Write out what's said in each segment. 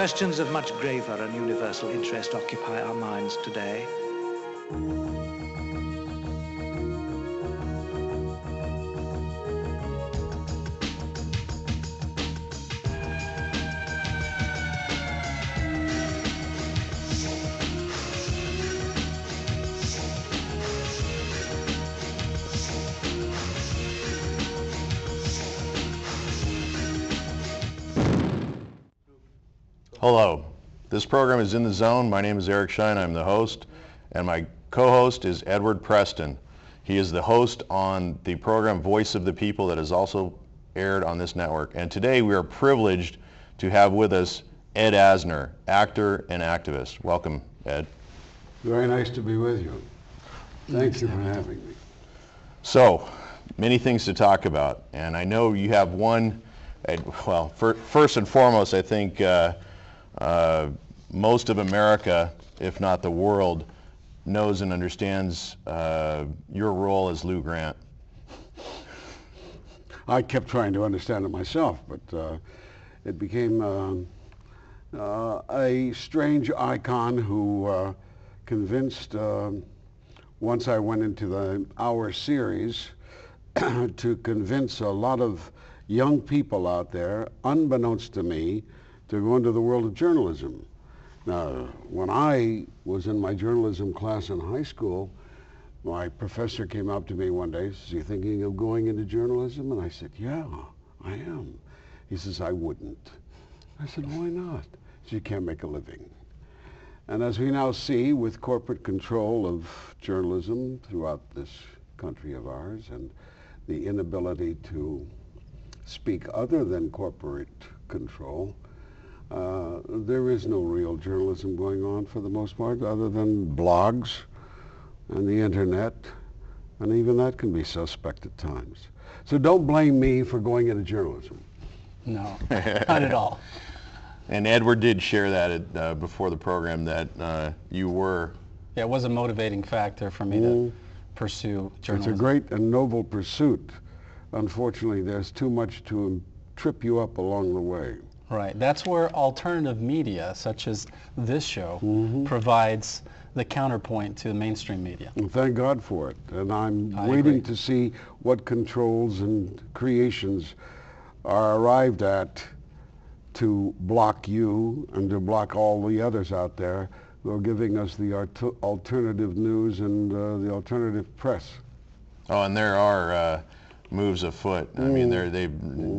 Questions of much graver and universal interest occupy our minds today. Hello, this program is In the Zone. My name is Eric Schein, I'm the host, and my co-host is Ed Preston. He is the host on the program Voice of the People that is also aired on this network. And today we are privileged to have with us Ed Asner, actor and activist. Welcome, Ed. Very nice to be with you. Thank you for having me. So, many things to talk about, and I know you have one, well, first and foremost, I think most of America, if not the world, knows and understands your role as Lou Grant. I kept trying to understand it myself, but it became a strange icon who convinced, once I went into our series, to convince a lot of young people out there, unbeknownst to me, to go into the world of journalism. Now, when I was in my journalism class in high school, my professor came up to me one day, says, "You thinking of going into journalism?" And I said, "Yeah, I am." He says, "I wouldn't." I said, "Why not?" He said, "You can't make a living." And as we now see with corporate control of journalism throughout this country of ours and the inability to speak other than corporate control, there is no real journalism going on for the most part other than blogs and the internet, and even that can be suspect at times. So don't blame me for going into journalism. No, not at all. And Edward did share that before the program that you were. Yeah, it was a motivating factor for me to pursue journalism. It's a great and noble pursuit. Unfortunately, there's too much to trip you up along the way. Right. That's where alternative media, such as this show, provides the counterpoint to the mainstream media. Well, thank God for it. And I'm waiting to see what controls and creations are arrived at to block you and to block all the others out there who are giving us the alternative news and the alternative press. Oh, and there are moves afoot. I mean,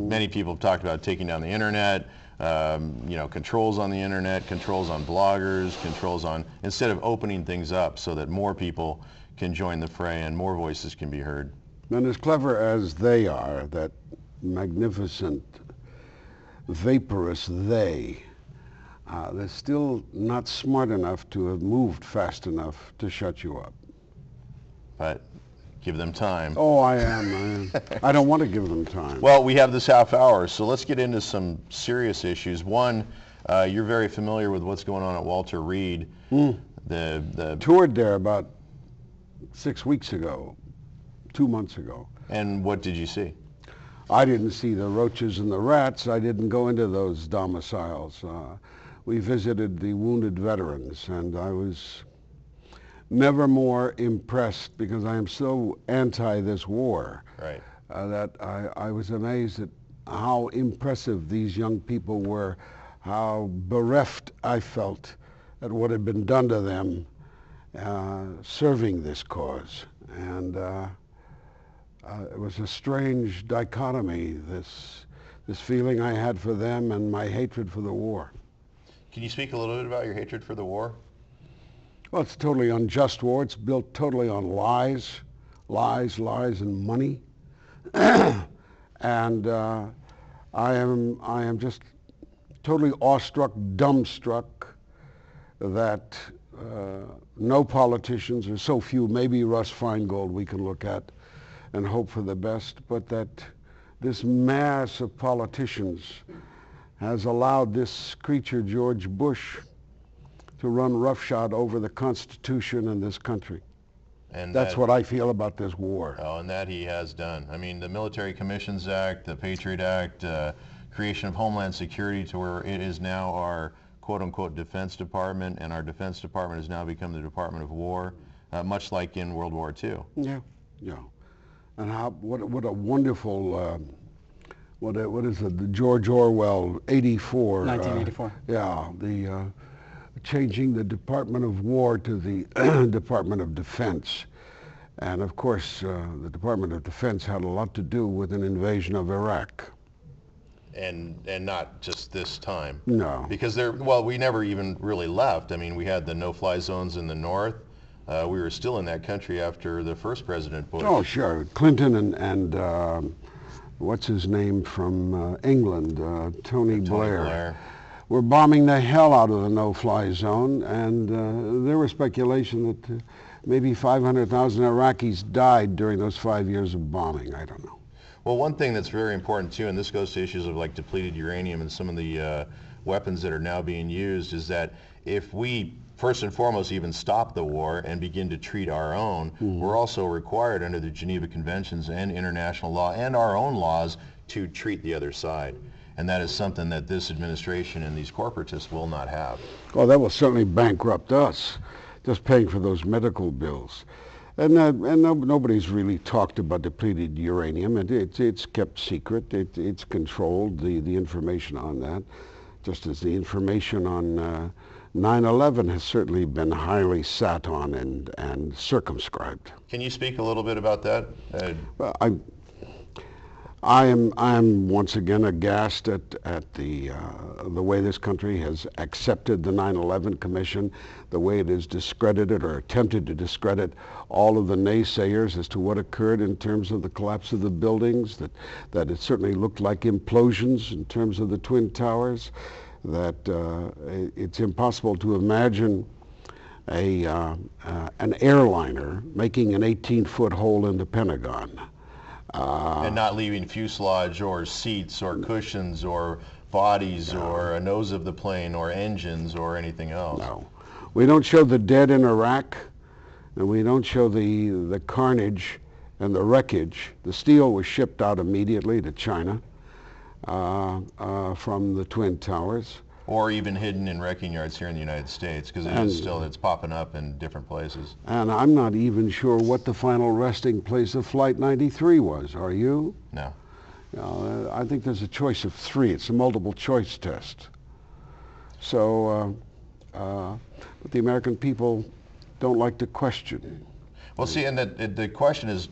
many people have talked about taking down the internet, controls on the internet, controls on bloggers, controls on, instead of opening things up so that more people can join the fray and more voices can be heard. And as clever as they are, that magnificent, vaporous they're still not smart enough to have moved fast enough to shut you up. But give them time. Oh, I am. I don't want to give them time. Well, we have this half hour, so let's get into some serious issues. One, you're very familiar with what's going on at Walter Reed. The toured there about 6 weeks ago, 2 months ago. And what did you see? I didn't see the roaches and the rats. I didn't go into those domiciles. We visited the wounded veterans, and I was never more impressed, because I am so anti this war, right, that I was amazed at how impressive these young people were, how bereft I felt at what had been done to them serving this cause. And it was a strange dichotomy, this feeling I had for them and my hatred for the war. Can you speak a little bit about your hatred for the war? Well, it's a totally unjust war. It's built totally on lies, and money. And I am just totally awestruck, dumbstruck that no politicians, or so few, maybe Russ Feingold we can look at and hope for the best, but that this mass of politicians has allowed this creature, George Bush, to run roughshod over the Constitution and this country. And that's what I feel about this war. Oh, and that he has done. I mean, the Military Commissions Act, the Patriot Act, creation of Homeland Security to where it is now our quote-unquote Defense Department, and our Defense Department has now become the Department of War, much like in World War II. Yeah, yeah. And what a wonderful, what is it, the George Orwell, 84. 1984. Yeah, the changing the Department of War to the Department of Defense. And of course, the Department of Defense had a lot to do with an invasion of Iraq. And not just this time. No. Because we never even really left. I mean, we had the no-fly zones in the north. We were still in that country after the first President Bush. Oh, sure. Clinton and what's his name from England, Tony Blair. Were bombing the hell out of the no-fly zone, and there was speculation that maybe 500,000 Iraqis died during those 5 years of bombing. I don't know. Well, one thing that's very important too, and this goes to issues of like depleted uranium and some of the weapons that are now being used, is that if we first and foremost even stop the war and begin to treat our own, we're also required under the Geneva Conventions and international law and our own laws to treat the other side. And that is something that this administration and these corporatists will not have. Oh, that will certainly bankrupt us, just paying for those medical bills. And nobody's really talked about depleted uranium. It's kept secret. It's controlled, the information on that, just as the information on 9/11 has certainly been highly sat on and circumscribed. Can you speak a little bit about that? Well, I am once again aghast at the way this country has accepted the 9/11 Commission, the way it has discredited or attempted to discredit all of the naysayers as to what occurred in terms of the collapse of the buildings, that it certainly looked like implosions in terms of the Twin Towers, that it's impossible to imagine an airliner making an 18-foot hole in the Pentagon. And not leaving fuselage or seats or cushions or bodies or a nose of the plane or engines or anything else. No. We don't show the dead in Iraq, and we don't show the carnage and the wreckage. The steel was shipped out immediately to China from the Twin Towers. Or even hidden in wrecking yards here in the United States, because it's popping up in different places. And I'm not even sure what the final resting place of Flight 93 was. Are you? No. I think there's a choice of 3. It's a multiple choice test. So, but the American people don't like to question. Well, see, and the question is,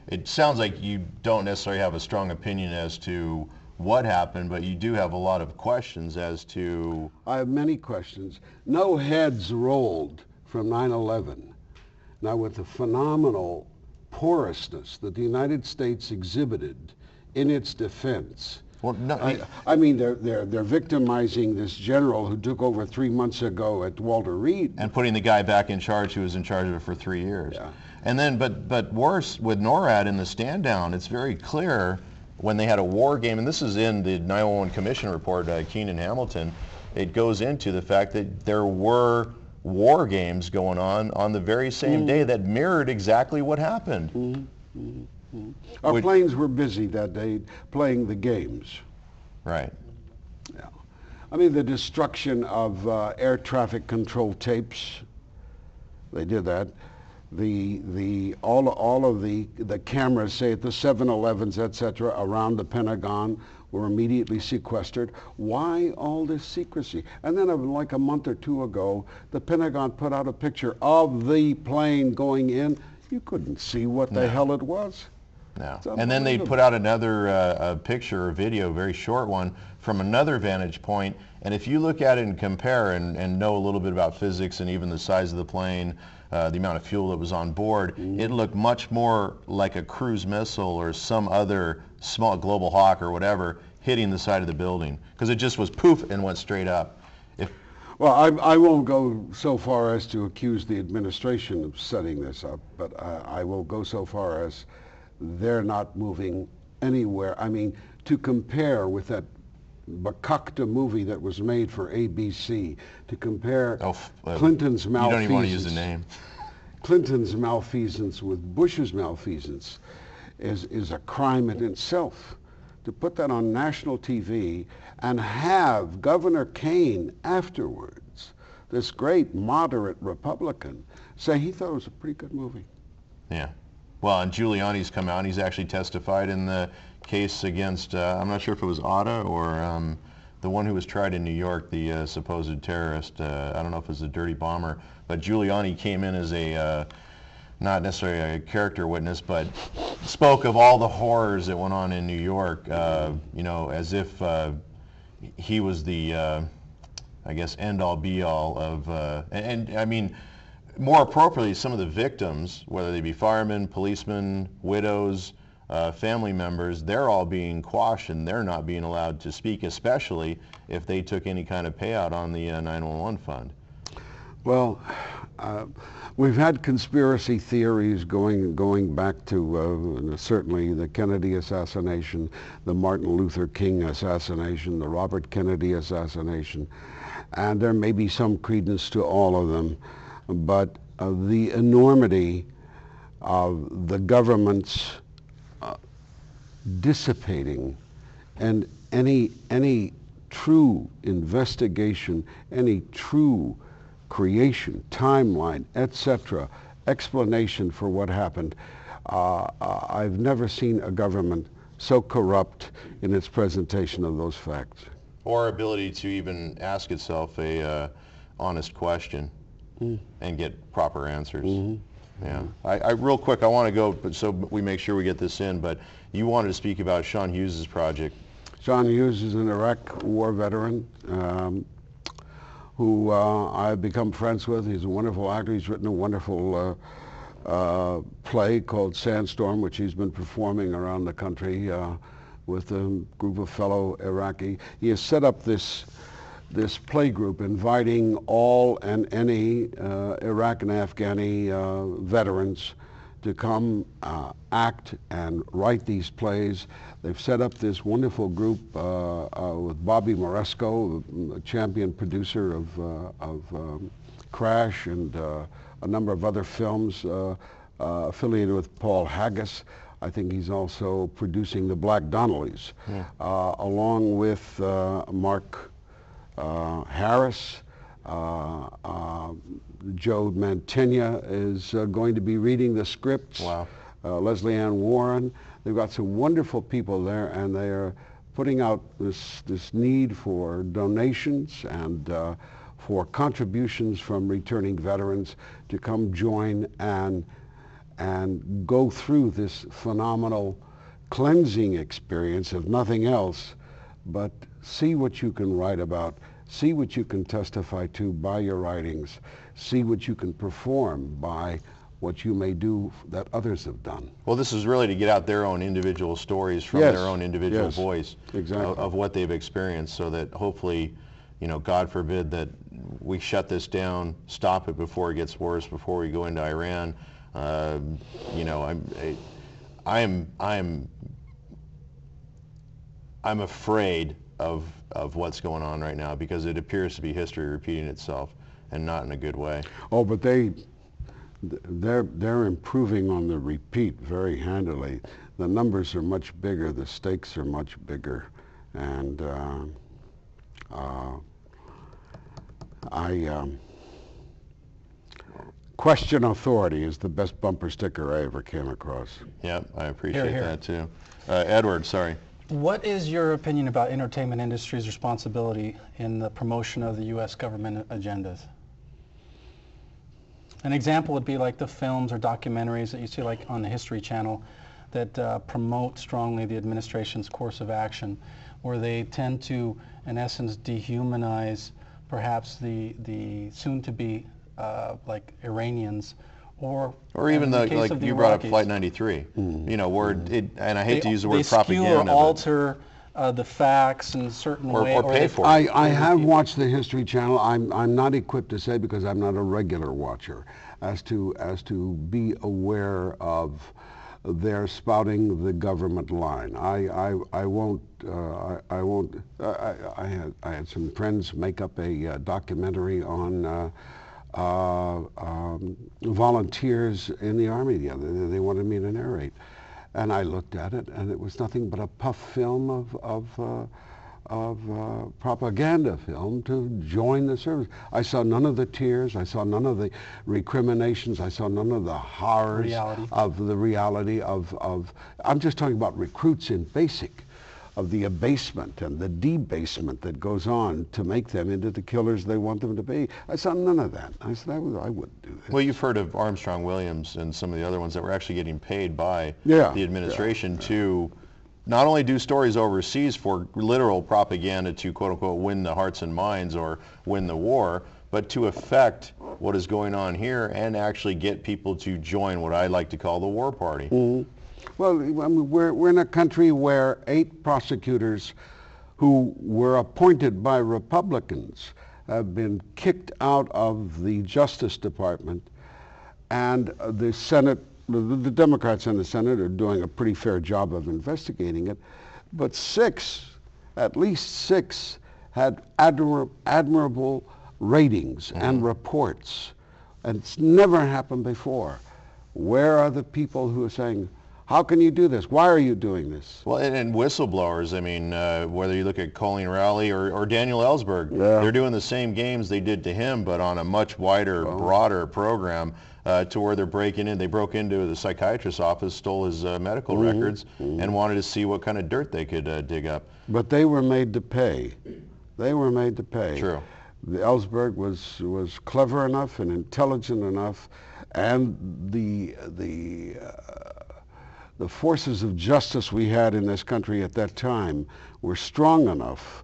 it sounds like you don't necessarily have a strong opinion as to what happened, but you do have a lot of questions as to... I have many questions. No heads rolled from 9/11. Now, with the phenomenal porousness that the United States exhibited in its defense, well, no, I mean, they're victimizing this general who took over 3 months ago at Walter Reed. And putting the guy back in charge who was in charge of it for 3 years. Yeah. And then, but worse, with NORAD in the stand down, it's very clear when they had a war game, and this is in the 9/11 Commission report, Keenan Hamilton, it goes into the fact that there were war games going on the very same day that mirrored exactly what happened. Our planes were busy that day playing the games. Right. Yeah. I mean, the destruction of air traffic control tapes, they did that. All of the cameras, say at the 7-Elevens, etc., around the Pentagon were immediately sequestered. Why all this secrecy? And then like a month or 2 ago, the Pentagon put out a picture of the plane going in. You couldn't see what the hell it was. No. And then they put out another picture or video, very short one, from another vantage point. And if you look at it and compare and know a little bit about physics and even the size of the plane, the amount of fuel that was on board, it looked much more like a cruise missile or some other small Global Hawk or whatever hitting the side of the building, because it just was poof and went straight up. Well, I won't go so far as to accuse the administration of setting this up, but I will go so far as they're not moving anywhere. I mean, to compare with that Bakakta movie that was made for ABC, to compare Clinton's malfeasance. You don't even want to use the name. Clinton's malfeasance with Bush's malfeasance is a crime in itself. to put that on national TV and have Governor Kane afterwards, this great moderate Republican, say he thought it was a pretty good movie. Yeah. Well, and Giuliani's come out. He's actually testified in the case against, I'm not sure if it was Otta or the one who was tried in New York, the supposed terrorist. I don't know if it was a dirty bomber, but Giuliani came in as a, not necessarily a character witness, but spoke of all the horrors that went on in New York, you know, as if he was the, I guess, end-all be-all of, and I mean, more appropriately, some of the victims, whether they be firemen, policemen, widows, family members, they're all being quashed and they're not being allowed to speak, especially if they took any kind of payout on the 911 fund. Well, we've had conspiracy theories going back to certainly the Kennedy assassination, the Martin Luther King assassination, the Robert Kennedy assassination, and there may be some credence to all of them, but the enormity of the government's dissipating and any true investigation, any true creation, timeline, etc., explanation for what happened. I've never seen a government so corrupt in its presentation of those facts. Or ability to even ask itself a honest question and get proper answers. Yeah. I real quick, I want to go, but so we make sure we get this in, but you wanted to speak about Sean Hughes' project. Sean Hughes is an Iraq war veteran who I've become friends with. He's a wonderful actor. He's written a wonderful play called Sandstorm, which he's been performing around the country with a group of fellow Iraqi. He has set up this play group inviting all and any Iraq and Afghani veterans to come act and write these plays. They've set up this wonderful group with Bobby Moresco, a champion producer of Crash and a number of other films affiliated with Paul Haggis. I think he's also producing The Black Donnellys, along with Mark Harris. Joe Mantegna is going to be reading the scripts. Wow. Leslie Ann Warren. They've got some wonderful people there, and they are putting out this need for donations and for contributions from returning veterans to come join and go through this phenomenal cleansing experience, if nothing else, but see what you can write about, see what you can testify to by your writings, see what you can perform by what you may do that others have done. Well, this is really to get out their own individual stories from their own individual voice of what they've experienced, so that hopefully, you know, God forbid that we shut this down, stop it before it gets worse, before we go into Iran. You know, I'm afraid of what's going on right now, because it appears to be history repeating itself, and not in a good way. Oh, but they're improving on the repeat very handily. The numbers are much bigger, the stakes are much bigger, and question authority is the best bumper sticker I ever came across. Yeah, I appreciate that too. Edward, sorry. What is your opinion about entertainment industry's responsibility in the promotion of the U.S. government agendas? An example would be like the films or documentaries that you see like on the History Channel that promote strongly the administration's course of action, where they tend to, in essence, dehumanize perhaps the soon-to-be like Iranians, or even like you brought up Flight 93, you know, where and I hate to use the word propaganda. They skew or alter the facts in a certain way. Or pay for it. I have watched the History Channel. I'm not equipped to say, because I'm not a regular watcher, as to be aware of their spouting the government line. I had some friends make up a documentary on volunteers in the Army the other day. They wanted me to narrate. And I looked at it, and it was nothing but a puff film of propaganda film to join the service. I saw none of the tears. I saw none of the recriminations. I saw none of the horrors of the reality of. I'm just talking about recruits in basic, of the abasement and the debasement that goes on to make them into the killers they want them to be. I saw none of that. I said, I wouldn't do this. Well, you've heard of Armstrong Williams and some of the other ones that were actually getting paid by the administration to not only do stories overseas for literal propaganda to quote unquote win the hearts and minds or win the war, but to affect what is going on here and actually get people to join what I like to call the war party. Mm-hmm. Well, I mean, we're in a country where 8 prosecutors who were appointed by Republicans have been kicked out of the Justice Department, and the Senate, the Democrats in the Senate are doing a pretty fair job of investigating it, but 6, at least 6, had admirable ratings and reports, and it's never happened before. Where are the people who are saying, how can you do this? Why are you doing this? Well, and whistleblowers, I mean, whether you look at Colleen Rowley or Daniel Ellsberg, they're doing the same games they did to him, but on a much wider, broader program to where they're breaking in. They broke into the psychiatrist's office, stole his medical records, and wanted to see what kind of dirt they could dig up. But they were made to pay. They were made to pay. True. The Ellsberg was clever enough and intelligent enough, and the forces of justice we had in this country at that time were strong enough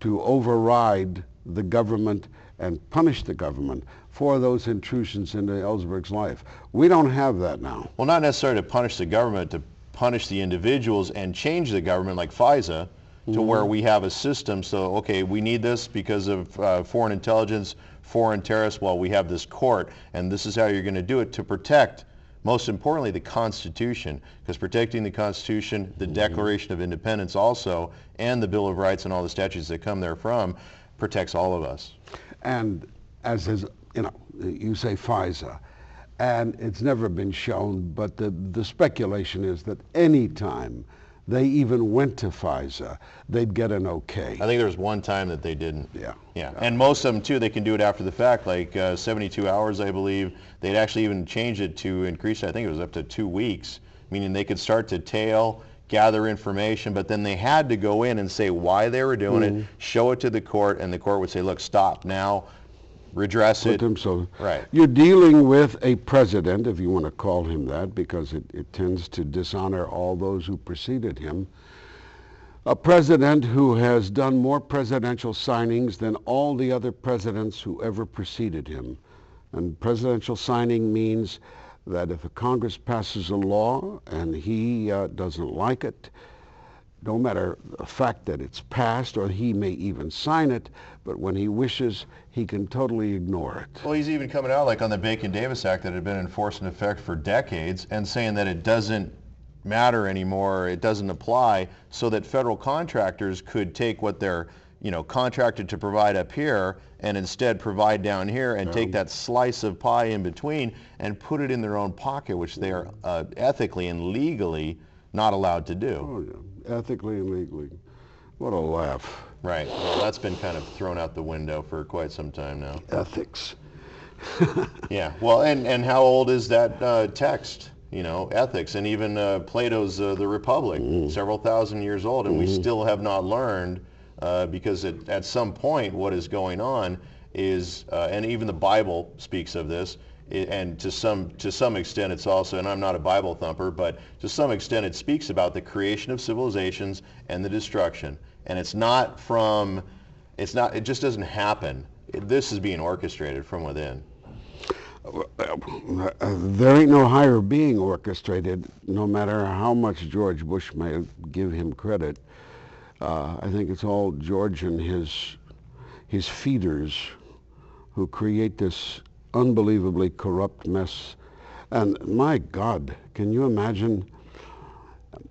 to override the government and punish the government for those intrusions into Ellsberg's life. We don't have that now. Well, not necessarily to punish the government, to punish the individuals and change the government like FISA to where we have a system. So, okay, we need this because of foreign intelligence, foreign terrorists. Well, we have this court, and this is how you're going to do it to protect, most importantly, the Constitution, because protecting the Constitution, the Declaration of Independence also, and the Bill of Rights and all the statutes that come therefrom, protects all of us. And as is, you know, you say FISA, and it's never been shown, but the speculation is that any time they even went to FISA, they'd get an okay. I think there was one time that they didn't. Yeah. And most of them, too, they can do it after the fact, like 72 hours, I believe. They'd actually even change it to increase it. I think it was up to 2 weeks, meaning they could start to tail, gather information, but then they had to go in and say why they were doing it, show it to the court, and the court would say, look, stop now, redress it. Right. You're dealing with a president, if you want to call him that, because it tends to dishonor all those who preceded him. A president who has done more presidential signings than all the other presidents who ever preceded him. And presidential signing means that if a Congress passes a law and he doesn't like it, no matter the fact that it's passed, or he may even sign it, but when he wishes, he can totally ignore it. Well, he's even coming out like on the Bacon-Davis Act that had been in force and effect for decades and saying that it doesn't matter anymore, it doesn't apply, so that federal contractors could take what they're, you know, contracted to provide up here and instead provide down here and take that slice of pie in between and put it in their own pocket, which they are ethically and legally not allowed to do. Oh, yeah. Ethically and legally. What a laugh. Right. Well, that's been kind of thrown out the window for quite some time now. Ethics. Yeah. Well, and how old is that text? You know, ethics, and even Plato's The Republic, several thousand years old, and we still have not learned, because at some point what is going on is, and even the Bible speaks of this, and to some extent it's also, and I'm not a Bible thumper, but to some extent it speaks about the creation of civilizations and the destruction. And it just doesn't happen. This is being orchestrated from within. There ain't no higher being orchestrated, no matter how much George Bush may give him credit. I think it's all George and his feeders who create this unbelievably corrupt mess. And my God, can you imagine,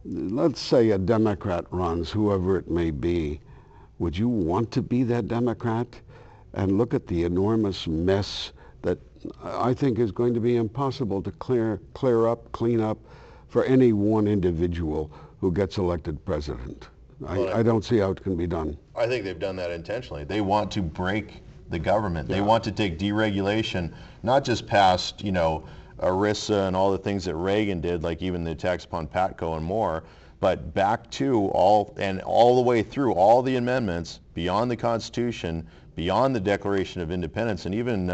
let's say a Democrat runs, whoever it may be, would you want to be that Democrat? And look at the enormous mess that I think is going to be impossible to clean up for any one individual who gets elected president. I don't see how it can be done. I think they've done that intentionally. They want to break the government. They want to take deregulation, not just past, ERISA and all the things that Reagan did, like even the attacks upon PATCO and more, but back to all the way through all the amendments, beyond the Constitution, beyond the Declaration of Independence, and even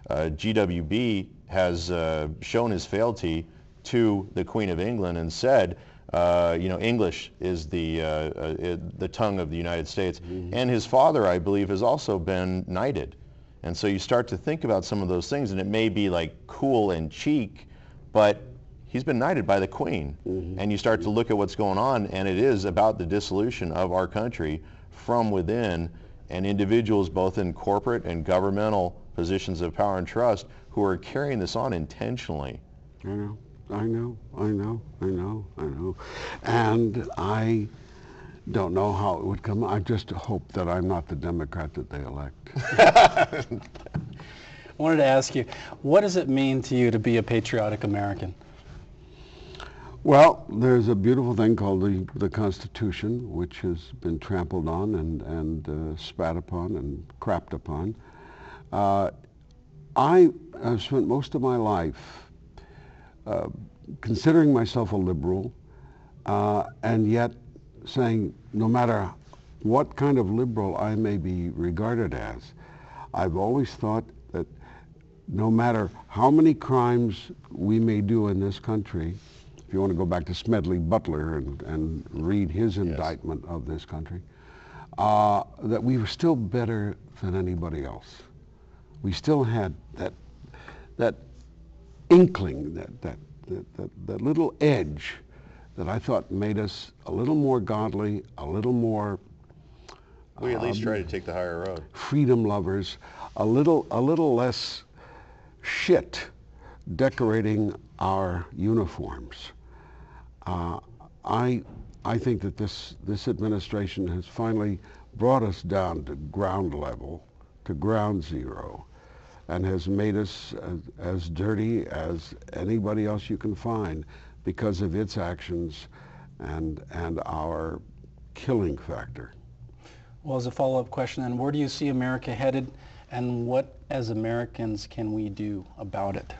GWB has shown his fealty to the Queen of England and said, English is the tongue of the United States. Mm-hmm. And his father, I believe, has also been knighted. And so you start to think about some of those things, and it may be like cool and chic, but he's been knighted by the Queen. Mm-hmm. And you start to look at what's going on, and it is about the dissolution of our country from within, and individuals both in corporate and governmental positions of power and trust who are carrying this on intentionally. I know. And I don't know how it would come. I just hope that I'm not the Democrat that they elect. I wanted to ask you, what does it mean to you to be a patriotic American? Well, there's a beautiful thing called the Constitution, which has been trampled on and spat upon and crapped upon. I have spent most of my life considering myself a liberal, and yet saying no matter what kind of liberal I may be regarded as, I've always thought that no matter how many crimes we may do in this country, if you want to go back to Smedley Butler and read his indictment of this country, that we were still better than anybody else. We still had that inkling, that little edge that I thought made us a little more godly, a little more we at least try to take the higher road. Freedom lovers, a little less shit decorating our uniforms. I think that this administration has finally brought us down to ground level, to ground zero, and has made us as dirty as anybody else you can find because of its actions and our killing factor. Well, as a follow-up question, then, where do you see America headed, and what, as Americans, can we do about it?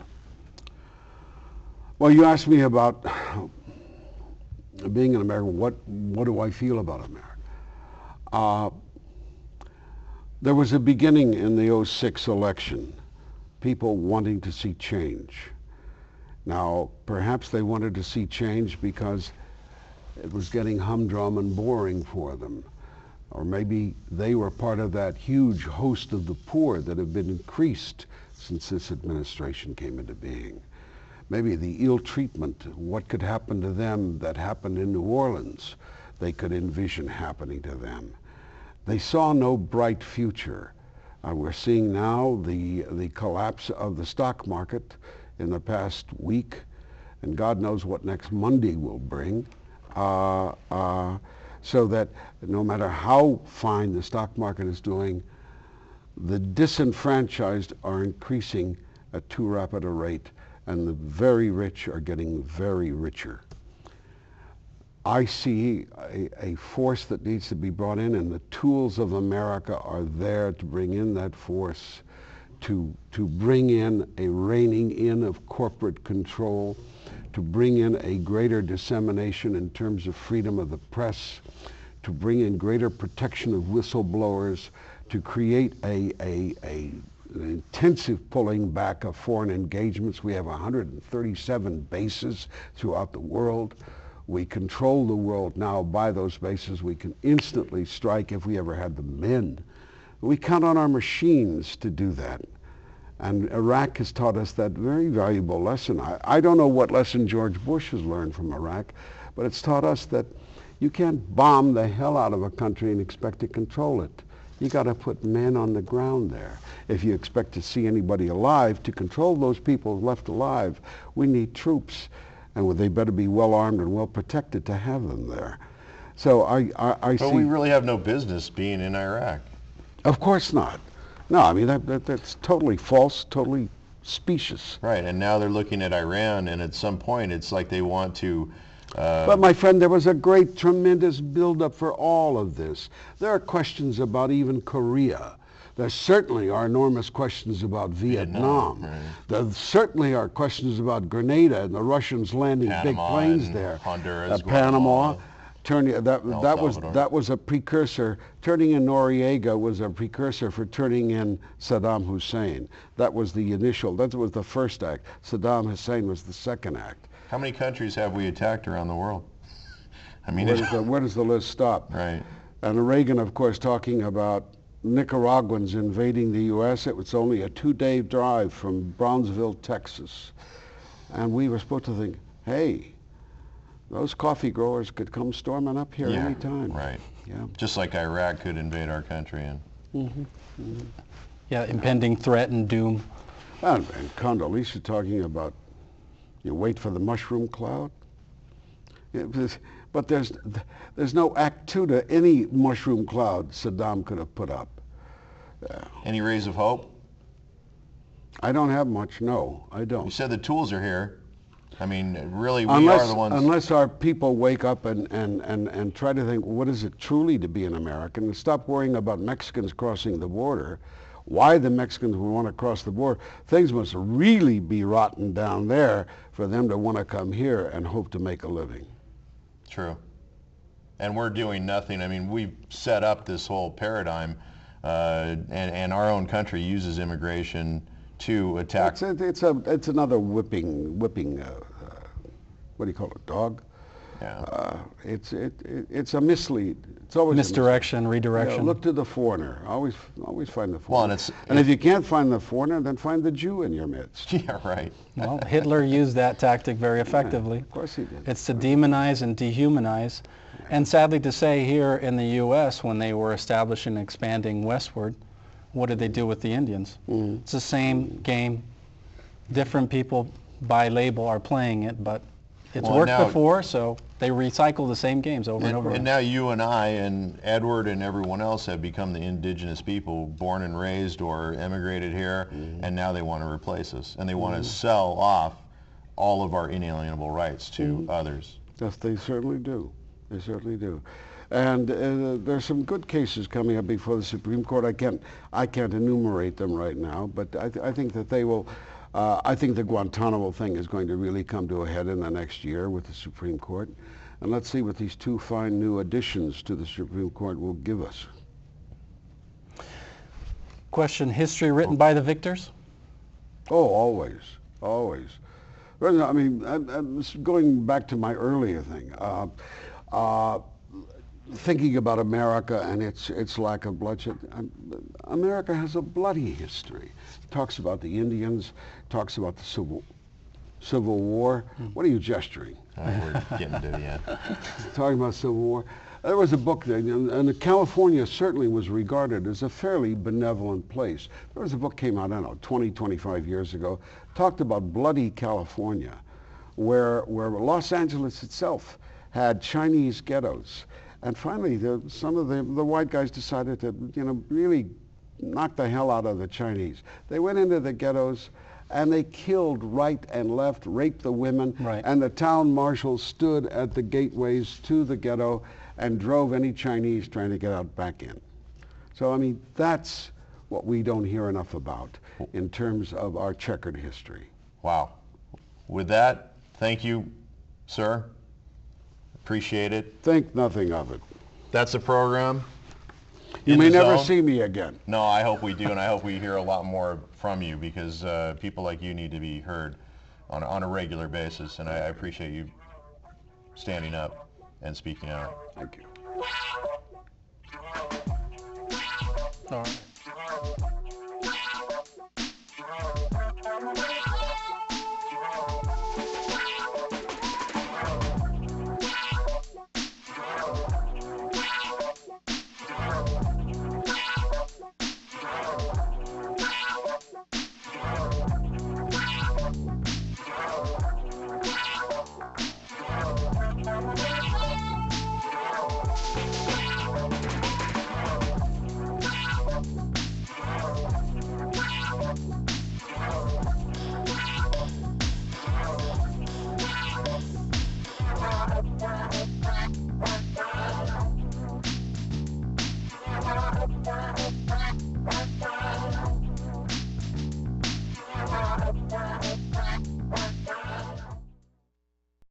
Well, you asked me about being an American. What do I feel about America? There was a beginning in the '06 election, people wanting to see change. Now, perhaps they wanted to see change because it was getting humdrum and boring for them. Or maybe they were part of that huge host of the poor that have been increased since this administration came into being. Maybe the ill treatment, what could happen to them that happened in New Orleans, they could envision happening to them. They saw no bright future. We're seeing now the collapse of the stock market in the past week, and God knows what next Monday will bring. So that no matter how fine the stock market is doing, the disenfranchised are increasing at too rapid a rate, and the very rich are getting very richer. I see a force that needs to be brought in, and the tools of America are there to bring in that force, to bring in a reining in of corporate control, to bring in a greater dissemination in terms of freedom of the press, to bring in greater protection of whistleblowers, to create an intensive pulling back of foreign engagements. We have 137 bases throughout the world. We control the world now by those bases. We can instantly strike if we ever had the men. We count on our machines to do that. And Iraq has taught us that very valuable lesson. I don't know what lesson George Bush has learned from Iraq, but it's taught us that you can't bomb the hell out of a country and expect to control it. You got to put men on the ground there. If you expect to see anybody alive, to control those people left alive, we need troops, and they better be well armed and well protected to have them there. So I see. But we really have no business being in Iraq. Of course not. No, I mean that's totally false, totally specious. Right, and now they're looking at Iran, and at some point it's like they want to... But my friend, there was a great, tremendous buildup for all of this. There are questions about even Korea. There certainly are enormous questions about Vietnam. Right. There certainly are questions about Grenada and the Russians landing big Panama planes and there. Honduras, Panama. Guatemala, Turning, that was a precursor. Turning in Noriega was a precursor for turning in Saddam Hussein. That was the initial. That was the first act. Saddam Hussein was the second act. How many countries have we attacked around the world? I mean, where does the list stop? Right. And Reagan, of course, talking about Nicaraguans invading the U.S. It was only a 2-day drive from Brownsville, Texas. And we were supposed to think, hey, those coffee growers could come storming up here anytime. Right. Yeah. Just like Iraq could invade our country. And Yeah, impending threat and doom. And Condoleezza talking about, you wait for the mushroom cloud. But there's no act two to any mushroom cloud Saddam could have put up. any rays of hope? I don't have much, no, I don't. You said the tools are here. I mean, really, we are the ones... Unless our people wake up and try to think, what is it truly to be an American, and stop worrying about Mexicans crossing the border, why the Mexicans would want to cross the border. Things must really be rotten down there for them to want to come here and hope to make a living. True. And we're doing nothing. I mean, we've set up this whole paradigm, and our own country uses immigration to attack. It's another whipping. What do you call it? Dog. Yeah. It's a mislead. It's always Misdirection, redirection. Yeah, look to the foreigner. Always find the Well, foreigner. And if you can't find the foreigner, then find the Jew in your midst. Yeah, right. Well, Hitler used that tactic very effectively. Yeah, of course he did. It's to demonize and dehumanize. And sadly to say, here in the U.S., when they were establishing and expanding westward, what did they do with the Indians? Mm-hmm. It's the same game. Different people by label are playing it, but it's worked before, so they recycle the same games over and over. And now you and I and Edward and everyone else have become the indigenous people, born and raised or emigrated here, and now they want to replace us. And they want to sell off all of our inalienable rights to others. Yes, they certainly do. They certainly do. And there's some good cases coming up before the Supreme Court. I can't enumerate them right now, but I think that they will. I think the Guantanamo thing is going to really come to a head in the next year with the Supreme Court. And let's see what these two fine new additions to the Supreme Court will give us. Question, history written by the victors? Oh, always, always. Well, I mean, I'm going back to my earlier thing. Thinking about America and its lack of bloodshed. America has a bloody history. Talks about the Indians, talks about the Civil War. What are you gesturing? We're getting to the end. Talking about Civil War. There was a book there, and California certainly was regarded as a fairly benevolent place. There was a book came out, I don't know, 20, 25 years ago, talked about bloody California, where Los Angeles itself had Chinese ghettos. And finally, some of the white guys decided to, really knock the hell out of the Chinese. They went into the ghettos and they killed right and left, raped the women, and the town marshals stood at the gateways to the ghetto and drove any Chinese trying to get out back in. So, I mean, that's what we don't hear enough about in terms of our checkered history. Wow. With that, thank you, sir. Appreciate it. Think nothing of it. That's the program. You may never see me again. No, I hope we do, and I hope we hear a lot more from you, because people like you need to be heard on a regular basis, and I appreciate you standing up and speaking out. Thank you. All right.